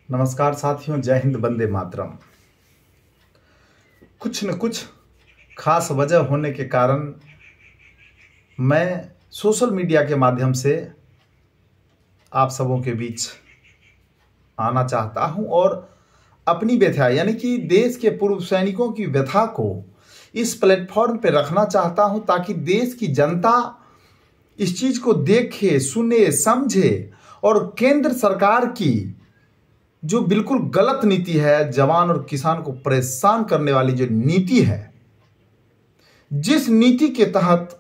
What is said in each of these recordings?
नमस्कार साथियों, जय हिंद, वंदे मातरम। कुछ न कुछ खास वजह होने के कारण मैं सोशल मीडिया के माध्यम से आप सबों के बीच आना चाहता हूं और अपनी व्यथा यानी कि देश के पूर्व सैनिकों की व्यथा को इस प्लेटफॉर्म पे रखना चाहता हूं ताकि देश की जनता इस चीज को देखे, सुने, समझे और केंद्र सरकार की जो बिल्कुल गलत नीति है, जवान और किसान को परेशान करने वाली जो नीति है, जिस नीति के तहत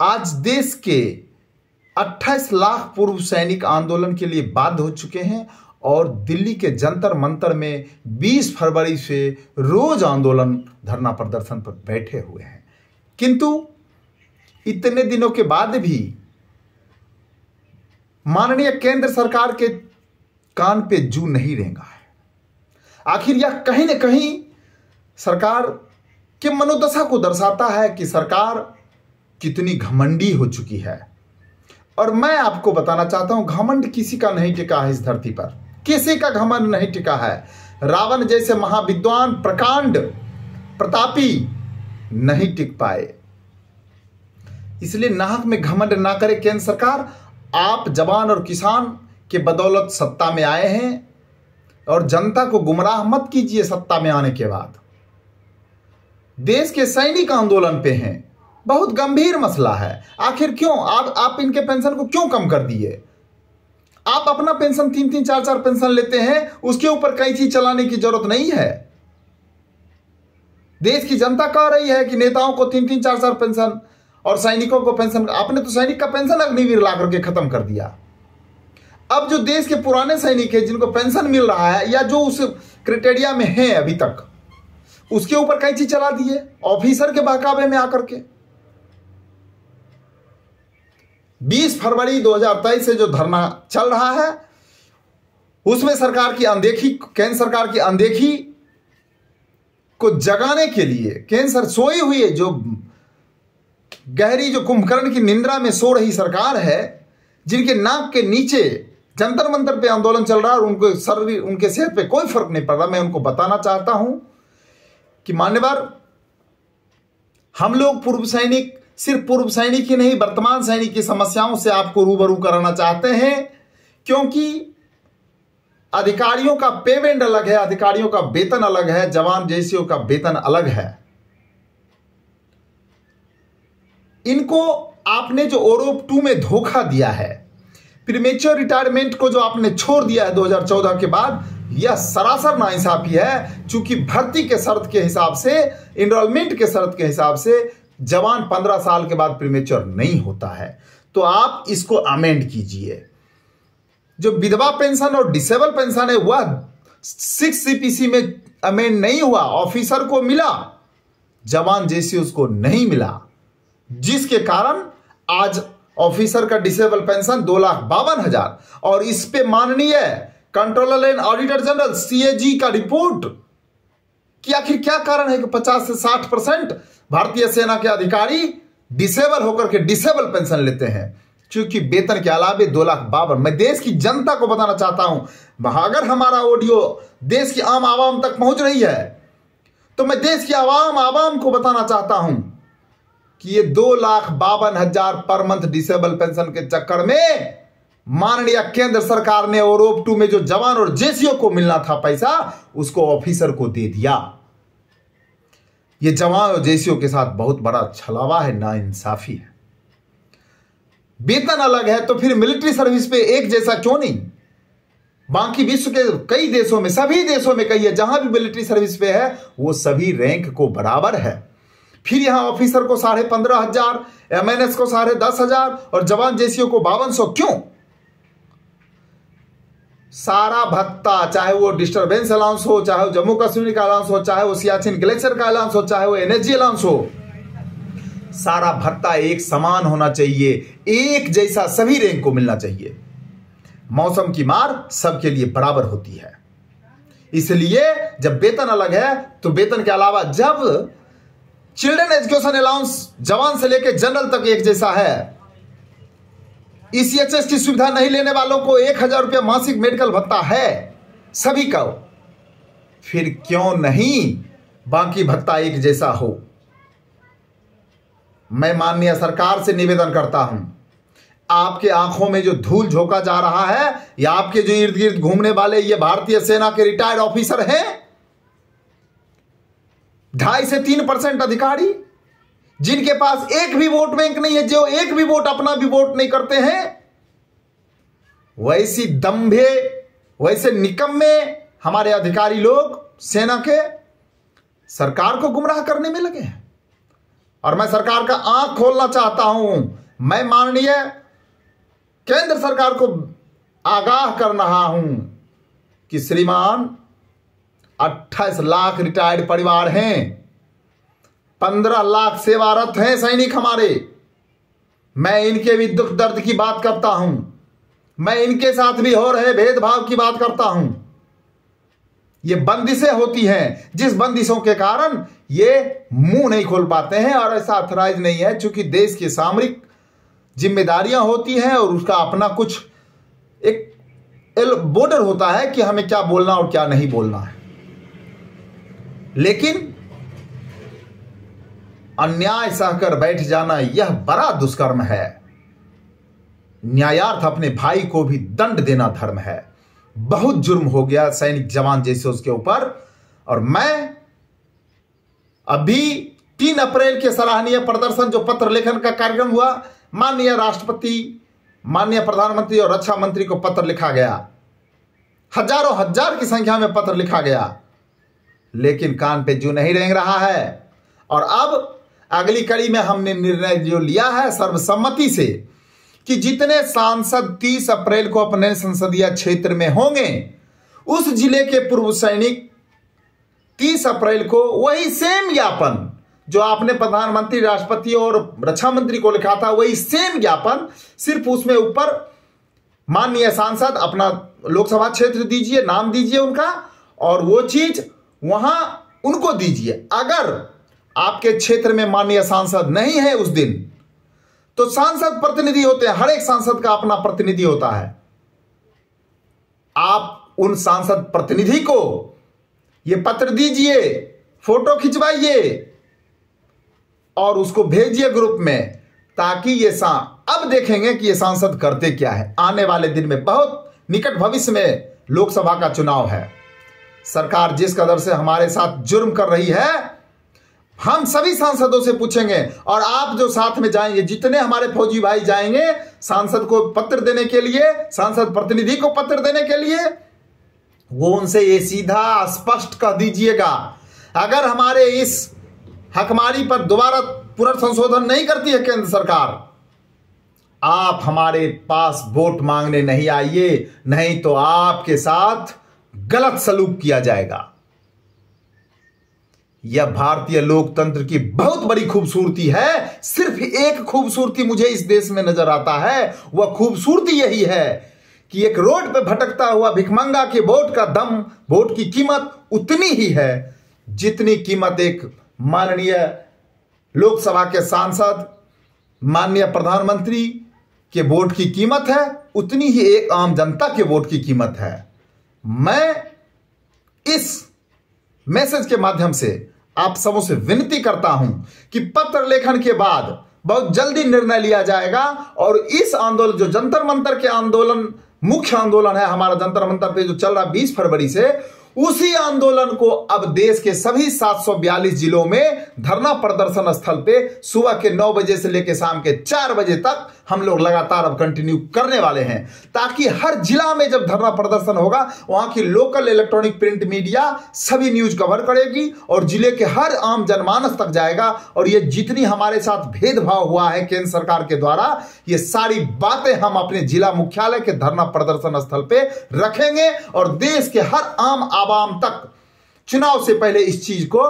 आज देश के 28 लाख पूर्व सैनिक आंदोलन के लिए बाध्य हो चुके हैं और दिल्ली के जंतर मंतर में 20 फरवरी से रोज आंदोलन धरना प्रदर्शन पर बैठे हुए हैं। किंतु इतने दिनों के बाद भी माननीय केंद्र सरकार के कान पे जू नहीं रेंगा है। आखिर यह कहीं न कहीं सरकार के मनोदशा को दर्शाता है कि सरकार कितनी घमंडी हो चुकी है। और मैं आपको बताना चाहता हूं, घमंड किसी का नहीं टिका है इस धरती पर, किसी का घमंड नहीं टिका है। रावण जैसे महाविद्वान, प्रकांड, प्रतापी नहीं टिक पाए। इसलिए नाहक में घमंड ना करे केंद्र सरकार। आप जवान और किसान के बदौलत सत्ता में आए हैं और जनता को गुमराह मत कीजिए। सत्ता में आने के बाद देश के सैनिक आंदोलन पे हैं, बहुत गंभीर मसला है। आखिर क्यों आप इनके पेंशन को क्यों कम कर दिए? आप अपना पेंशन 3-3, 4-4 पेंशन लेते हैं, उसके ऊपर कई चीज चलाने की जरूरत नहीं है। देश की जनता कह रही है कि नेताओं को 3-3, 4-4 पेंशन और सैनिकों को पेंशन। आपने तो सैनिक का पेंशन अग्निवीर ला करके खत्म कर दिया। अब जो देश के पुराने सैनिक हैं जिनको पेंशन मिल रहा है या जो उस क्राइटेरिया में हैं अभी तक, उसके ऊपर कई चीज चला दिए ऑफिसर के बहकावे में आकर के। 20 फरवरी 2023 से जो धरना चल रहा है उसमें सरकार की अनदेखी, केंद्र सरकार की अनदेखी को जगाने के लिए केंद्र सोई हुई है, जो गहरी, जो कुंभकर्ण की निंद्रा में सो रही सरकार है, जिनके नाक के नीचे जंतर मंतर पे आंदोलन चल रहा है और उनको शरीर, उनके सेहत पे कोई फर्क नहीं पड़ रहा। मैं उनको बताना चाहता हूं कि मान्यवर, हम लोग पूर्व सैनिक, सिर्फ पूर्व सैनिक ही नहीं, वर्तमान सैनिक की समस्याओं से आपको रूबरू कराना चाहते हैं, क्योंकि अधिकारियों का पेमेंट अलग है, अधिकारियों का वेतन अलग है, जवान जैसियों का वेतन अलग है। इनको आपने जो ओरोप 2 में धोखा दिया है, प्रीमेच्योर रिटायरमेंट को जो आपने छोड़ दिया है 2014 के बाद, यह सरासर नाइंसाफी है। चूंकि भर्ती के शर्त के हिसाब से, एनरोलमेंट के शर्त के हिसाब से जवान 15 साल के बाद प्रीमेच्योर नहीं होता है। तो आप इसको अमेंड कीजिए। जो विधवा पेंशन और डिसेबल पेंशन है वह 6 सीपीसी में अमेंड नहीं हुआ। ऑफिसर को मिला, जवान जैसी उसको नहीं मिला, जिसके कारण आज ऑफिसर का डिसेबल पेंशन 2,52,000। और इस पे माननीय controller and auditor general CAG का रिपोर्ट कि आखिर क्या कारण है कि 50 से 60% भारतीय सेना के अधिकारी डिसेबल होकर के डिसेबल पेंशन लेते हैं, क्योंकि वेतन के अलावे 2,52,000। मैं देश की जनता को बताना चाहता हूं, अगर हमारा ऑडियो देश की आम आवाम तक पहुंच रही है तो मैं देश की आवाम को बताना चाहता हूं कि ये 2,52,000 पर मंथ डिसेबल पेंशन के चक्कर में माननीय केंद्र सरकार ने ओरोप 2 में जो जवान और जेसीओ को मिलना था पैसा, उसको ऑफिसर को दे दिया। ये जवान और जेसीओ के साथ बहुत बड़ा छलावा है, नाइंसाफी है। वेतन अलग है तो फिर मिलिट्री सर्विस पे एक जैसा क्यों नहीं? बाकी विश्व के कई देशों में, सभी देशों में कई है, जहां भी मिलिट्री सर्विस पे है वो सभी रैंक को बराबर है। फिर यहां ऑफिसर को 15,500, एमएनएस को 10,500 और जवान जेसीओ को 5,200 क्यों? सारा भत्ता, चाहे वो डिस्टर्बेंस अलाउंस हो, चाहे वो जम्मू कश्मीर का अलाउंस हो, चाहे वो सियाचिन ग्लेशियर का अलाउंस हो, चाहे वो एनएसजी अलाउंस हो, सारा भत्ता एक समान होना चाहिए, एक जैसा सभी रैंक को मिलना चाहिए। मौसम की मार सबके लिए बराबर होती है। इसलिए जब वेतन अलग है तो वेतन के अलावा जब चिल्ड्रन एजुकेशन अलाउंस जवान से लेकर जनरल तक एक जैसा है, ईसीएचएस की सुविधा नहीं लेने वालों को 1,000 रुपया मासिक मेडिकल भत्ता है, सभी का, फिर क्यों नहीं बाकी भत्ता एक जैसा हो। मैं माननीय सरकार से निवेदन करता हूं, आपके आंखों में जो धूल झोंका जा रहा है, या आपके जो इर्द गिर्द घूमने वाले ये भारतीय सेना के रिटायर्ड ऑफिसर हैं, 2.5 से 3% अधिकारी जिनके पास एक भी वोट बैंक नहीं है, जो एक भी वोट अपना भी वोट नहीं करते हैं, वैसी दंभे, वैसे निकम्मे हमारे अधिकारी लोग सेना के सरकार को गुमराह करने में लगे हैं। और मैं सरकार का आंख खोलना चाहता हूं। मैं माननीय केंद्र सरकार को आगाह कर रहा हूं कि श्रीमान 28 लाख रिटायर्ड परिवार हैं, 15 लाख सेवारत हैं सैनिक हमारे। मैं इनके भी दुख दर्द की बात करता हूं, मैं इनके साथ भी हो रहे भेदभाव की बात करता हूं। ये बंदिशें होती हैं, जिस बंदिशों के कारण ये मुंह नहीं खोल पाते हैं और ऐसा ऑथराइज नहीं है, क्योंकि देश की सामरिक जिम्मेदारियां होती हैं और उसका अपना कुछ एक बॉर्डर होता है कि हमें क्या बोलना और क्या नहीं बोलना है। लेकिन अन्याय सहकर बैठ जाना यह बड़ा दुष्कर्म है। न्यायार्थ अपने भाई को भी दंड देना धर्म है। बहुत जुर्म हो गया सैनिक जवान जैसे उसके ऊपर। और मैं अभी 3 अप्रैल के सराहनीय प्रदर्शन, जो पत्र लेखन का कार्यक्रम हुआ, माननीय राष्ट्रपति, माननीय प्रधानमंत्री और रक्षा मंत्री को पत्र लिखा गया, हजारों हजार की संख्या में पत्र लिखा गया, लेकिन कान पे जू नहीं रेंग रहा है। और अब अगली कड़ी में हमने निर्णय जो लिया है सर्वसम्मति से कि जितने सांसद 30 अप्रैल को अपने संसदीय क्षेत्र में होंगे, उस जिले के पूर्व सैनिक 30 अप्रैल को वही सेम ज्ञापन जो आपने प्रधानमंत्री, राष्ट्रपति और रक्षा मंत्री को लिखा था, वही सेम ज्ञापन, सिर्फ उसमें ऊपर माननीय सांसद अपना लोकसभा क्षेत्र दीजिए, नाम दीजिए उनका, और वो चीज वहां उनको दीजिए। अगर आपके क्षेत्र में माननीय सांसद नहीं है उस दिन, तो सांसद प्रतिनिधि होते हैं, हर एक सांसद का अपना प्रतिनिधि होता है। आप उन सांसद प्रतिनिधि को यह पत्र दीजिए, फोटो खिंचवाइए और उसको भेजिए ग्रुप में, ताकि ये अब देखेंगे कि ये सांसद करते क्या है। आने वाले दिन में, बहुत निकट भविष्य में लोकसभा का चुनाव है। सरकार जिस कदर से हमारे साथ जुर्म कर रही है, हम सभी सांसदों से पूछेंगे, और आप जो साथ में जाएंगे, जितने हमारे फौजी भाई जाएंगे सांसद को पत्र देने के लिए, सांसद प्रतिनिधि को पत्र देने के लिए, वो उनसे ये सीधा स्पष्ट कर दीजिएगा, अगर हमारे इस हकमारी पर दोबारा पुनर्संशोधन नहीं करती है केंद्र सरकार, आप हमारे पास वोट मांगने नहीं आइए, नहीं तो आपके साथ गलत सलूक किया जाएगा। यह भारतीय लोकतंत्र की बहुत बड़ी खूबसूरती है। सिर्फ एक खूबसूरती मुझे इस देश में नजर आता है, वह खूबसूरती यही है कि एक रोड पे भटकता हुआ भिखमंगा के वोट का दम, वोट की कीमत उतनी ही है जितनी कीमत एक माननीय लोकसभा के सांसद, माननीय प्रधानमंत्री के वोट की कीमत है, उतनी ही एक आम जनता के वोट की कीमत है। मैं इस मैसेज के माध्यम से आप सबों से विनती करता हूं कि पत्र लेखन के बाद बहुत जल्दी निर्णय लिया जाएगा, और इस आंदोलन, जो जंतर मंतर के आंदोलन, मुख्य आंदोलन है हमारा जंतर मंतर पे जो चल रहा 20 फरवरी से, उसी आंदोलन को अब देश के सभी 742 जिलों में धरना प्रदर्शन स्थल पे सुबह के 9 बजे से लेकर शाम के 4 बजे तक हम लोग लगातार अब कंटिन्यू करने वाले हैं, ताकि हर जिला में जब धरना प्रदर्शन होगा, वहां की लोकल इलेक्ट्रॉनिक प्रिंट मीडिया सभी न्यूज कवर करेगी और जिले के हर आम जनमानस तक जाएगा। और ये जितनी हमारे साथ भेदभाव हुआ है केंद्र सरकार के द्वारा, ये सारी बातें हम अपने जिला मुख्यालय के धरना प्रदर्शन स्थल पे रखेंगे, और देश के हर आम आवाम तक चुनाव से पहले इस चीज को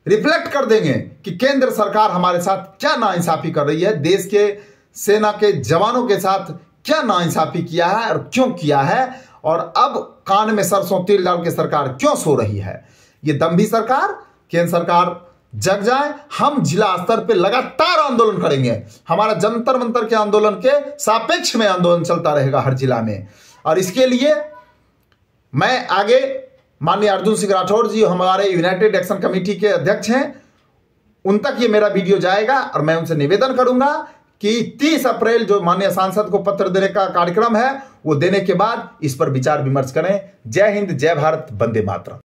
रिफ्लेक्ट कर देंगे कि केंद्र सरकार हमारे साथ क्या नाइंसाफी कर रही है, देश के सेना के जवानों के साथ क्या नाइंसाफी किया है और क्यों किया है, और अब कान में सरसों तेल डाल के सरकार क्यों सो रही है। ये दम्भी सरकार, केंद्र सरकार जग जाए। हम जिला स्तर पे लगातार आंदोलन करेंगे, हमारा जंतर मंतर के आंदोलन के सापेक्ष में आंदोलन चलता रहेगा हर जिला में। और इसके लिए मैं आगे माननीय अर्जुन सिंह राठौड़ जी हमारे यूनाइटेड एक्शन कमेटी के अध्यक्ष हैं, उन तक ये मेरा वीडियो जाएगा और मैं उनसे निवेदन करूंगा कि 30 अप्रैल जो माननीय सांसद को पत्र देने का कार्यक्रम है वो देने के बाद इस पर विचार विमर्श करें। जय हिंद, जय भारत, वंदे मातरम।